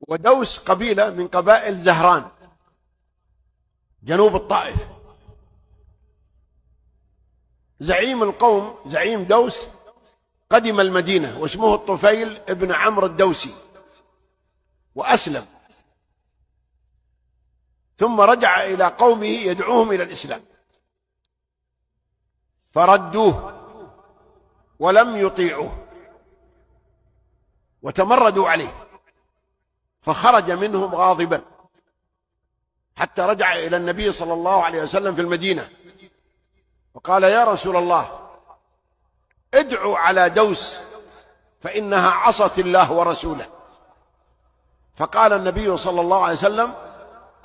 ودوس قبيلة من قبائل زهران جنوب الطائف. زعيم القوم زعيم دوس قدم المدينة واسمه الطفيل ابن عمرو الدوسي وأسلم، ثم رجع إلى قومه يدعوهم إلى الإسلام فردوه ولم يطيعوه وتمردوا عليه، فخرج منهم غاضبا حتى رجع إلى النبي صلى الله عليه وسلم في المدينة وقال: يا رسول الله، ادعوا على دوس فإنها عصت الله ورسوله. فقال النبي صلى الله عليه وسلم: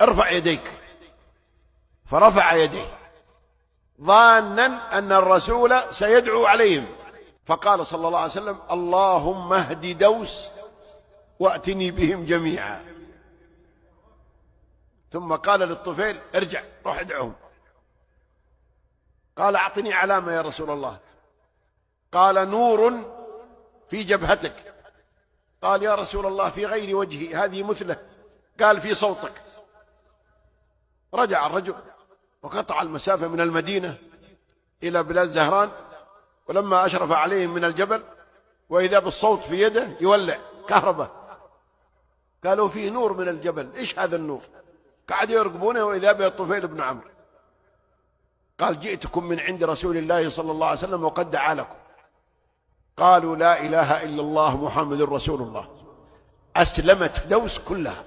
ارفع يديك. فرفع يديه ظانا أن الرسول سيدعو عليهم، فقال صلى الله عليه وسلم: اللهم اهد دوس وأتني بهم جميعا. ثم قال للطفيل: ارجع روح ادعهم. قال: أعطني علامة يا رسول الله. قال: نور في جبهتك. قال: يا رسول الله في غير وجهي، هذه مثله. قال: في صوتك. رجع الرجل وقطع المسافة من المدينة إلى بلاد زهران، ولما أشرف عليهم من الجبل وإذا بالصوت في يده يولع كهرباء. قالوا: فيه نور من الجبل. إيش هذا النور؟ قعدوا يرقبونه وإذا به الطفيل بن عمرو. قال: جئتكم من عند رسول الله صلى الله عليه وسلم وقد دعا لكم. قالوا: لا إله إلا الله محمد رسول الله. أسلمت دوس كلها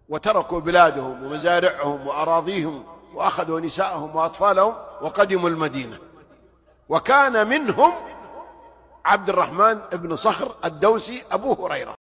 وتركوا بلادهم ومزارعهم وأراضيهم وأخذوا نساءهم وأطفالهم وقدموا المدينة. وكان منهم عبد الرحمن بن صخر الدوسي أبو هريرة.